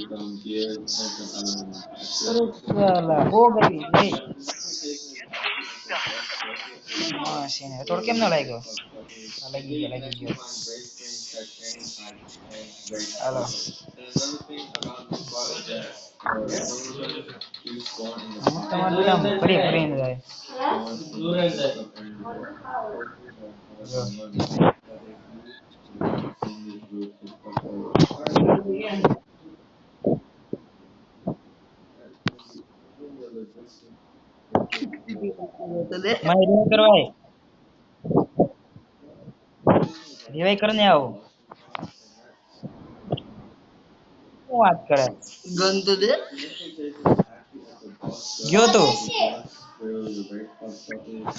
अरे साला हो गई रे मशीन है तोड़ केम ना लाएगो लगी गयो हेलो તમારે બધા ફરી ફરીને જાય मैं रिवाइव करवाए रिवाइव करने आओ શું વાત કરે ગન તો દે ગયો તો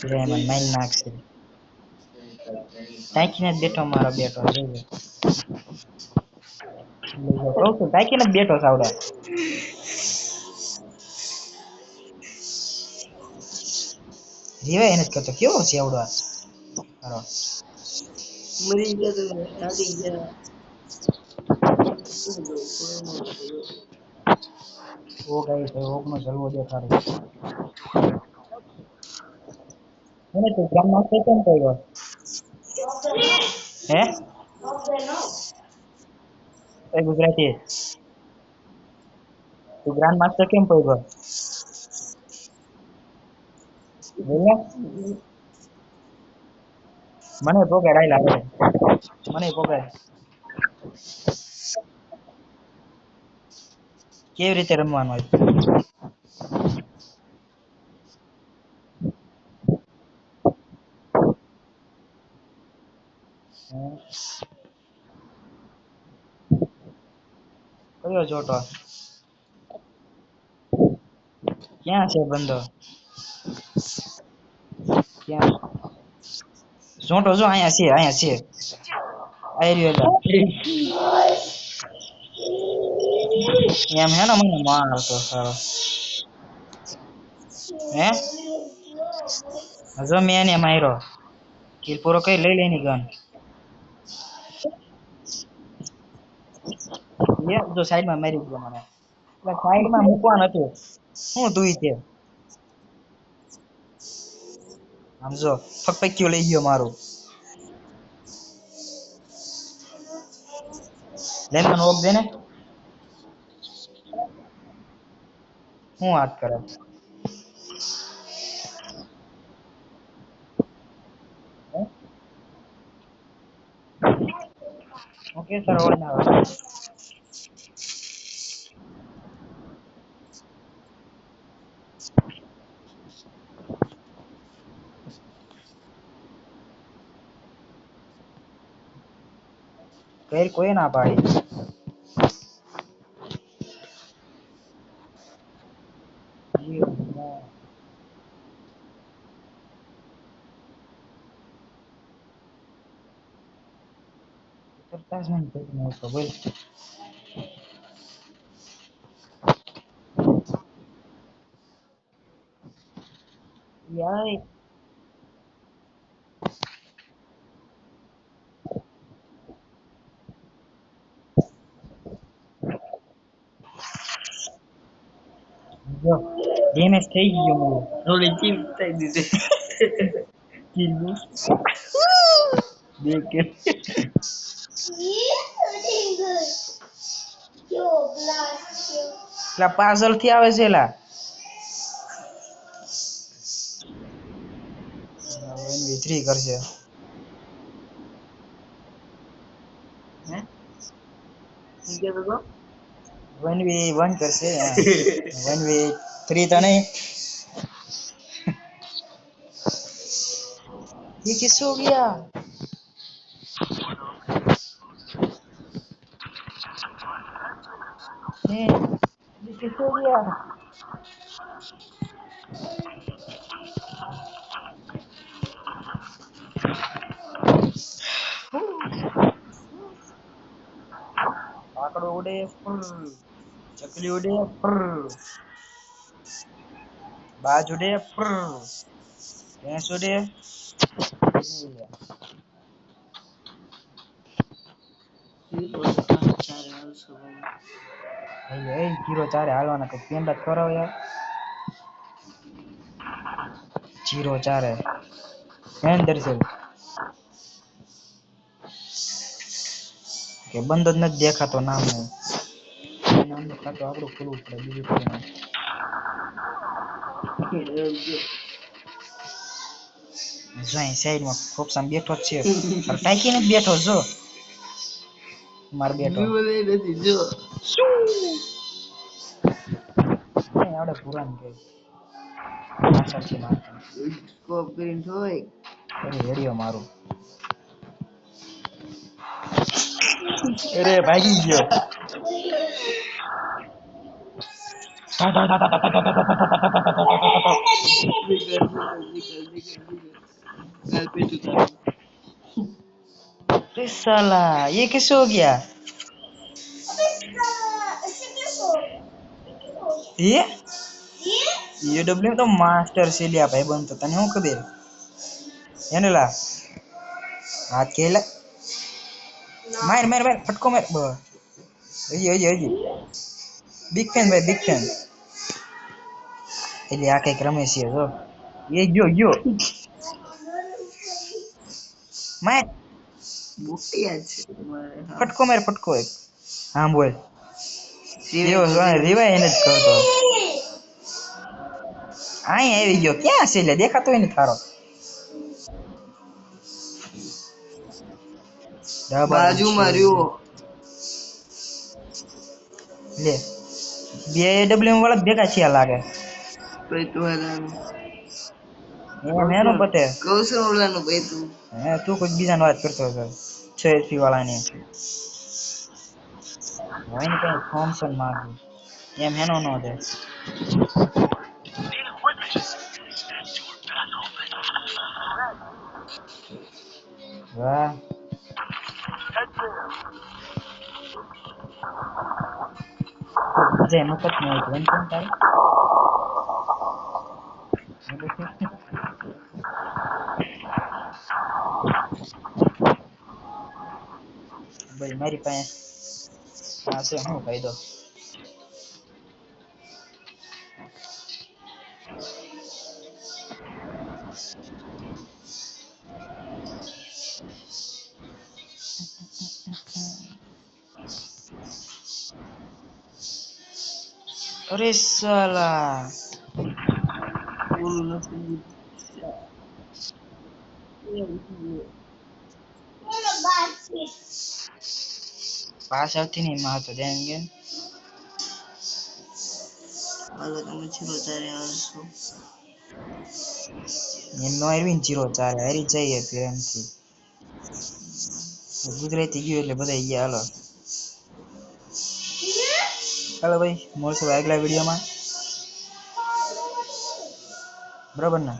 રે મને મારી નાખશે તાકીને જ બેઠો મારો બેટો જોજો કહું છું તાકીને જ બેઠો સાવડા રીવાય એને જ કરતો કેવો છે આવડો હારો મરી ગયા તો આડી ગયા ઓ ગઈ તો ઓગનો જલવો દેખાડે મને તો ગ્રામ માસ્ટર કેમ કહ્યો હે એ ગુજરાતી તું ગ્રાન્ડ માસ્ટર કેમ કહ્યો બોલે મને પોકે રાઈ લાગે મને પોકે કેવી રીતે રમવાનું હોય કયો જોટો ક્યાં છે બંદો ક્યાં જોટો જો અહીંયા છે આઈ રહ્યો એમ હે ને મને મારતો સારો હે જો મેં એને માર્યો કિલ પૂરો કઈ લઈ લેની ગન ये जो साइड में मारी गयो મને એટલે સાઈડ માં મૂકવાનું હતું હું તુંઈ તે આમ જો ફકફક્યું લઈ ગયો મારું લેનન ઓક દે ને હું વાત કરે ઓકે સર ઓર ના કઈ કોઈ ના પાડી કરતા જ નહીં ખબર યાર જો ડેમેજ થઈ ગયો મારો રોલી કિલ થઈ દીધી કિલ દેખ લા પાર્સલ થી આવે છે લા વન વી3 કરશે હે કે તો 1v1 કરશે 1v3 तो नहीं ये किस हो गया ये किस हो गया आकड़ो उड़े चकली उड़े बाज उड़े भैंस उड़े એ 0-4 હાલવાના કઈ પેંડા કરાવ યાર 0-4 મેન દર્શન કે બંધ જ નથી દેખાતો નામ નામનું ખાતું આપણું ખોલવું પડે બીજું કોઈ નહીં જોઈ સાઈડમાં ખોપસામાં બેઠો જ છે ટાઈકીને જ બેઠો જો માર બેઠો નથી જો આવડે પુરાણ કે પાછળ છે મારતા સ્કોપ કરીને હોય રેડિયો મારું અરે ભાગી ગયો अरे साला ये कैसे हो गया ये डब्ल्यू तो मास्टर से लिया भाई बन तो तने હું ખબર એને લા હાથ કેલા માર માર માર ફટકો માર હજી બિગ ફેન ભાઈ બિગ ફેન એટલે આ કઈક રમે છે જો એ ગયો માર બુટિયા છે તમારે ફટકો એક હા બોલ જેવો રીવાય એને જ કરતો આઈ આવી ગયો ક્યાં છે લે દેખાતો એને થારો બાજુમાં રહ્યો લે બે ડબલ્યુ વાળા ભેગા છે લાગે પૈતુવાલાનું મેનો પતે કૌશલ ઓલાનું પૈતુ હે તું કોઈ બીજાની વાત કરતો હતો 6 HP વાળાની હોય ને કઈ થોમસન માગું એમ હેનો નો દે વાહ જે મફત નો હોય એમ કેમ થાય ભાઈ મારી પાસે આ છે હું કહી દો अरे साला બોલું નથી पास આવતી નહીં માં તો ધ્યાન ગયા હાલો તમે છેલ્લો તારે આવશો એમ નો આવીને 0-4 હારી જઈએ પ્રેમથી ગુજરાતી ગયું એટલે બધા ગયા હાલો ભાઈ મળશું આગલા વિડીયોમાં બરાબર ને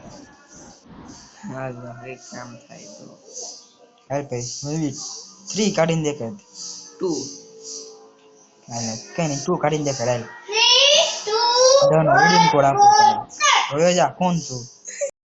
હા એક કામ થાય તો હાલ ભાઈ મૂવી 3 કાઢીને દેખાડ 2 હાલે કઈ નહીં 2 કાઢીને દેખાડ હાલ 3 2 ડન વિડીયો કોડ આપો હવે જા કોણ છું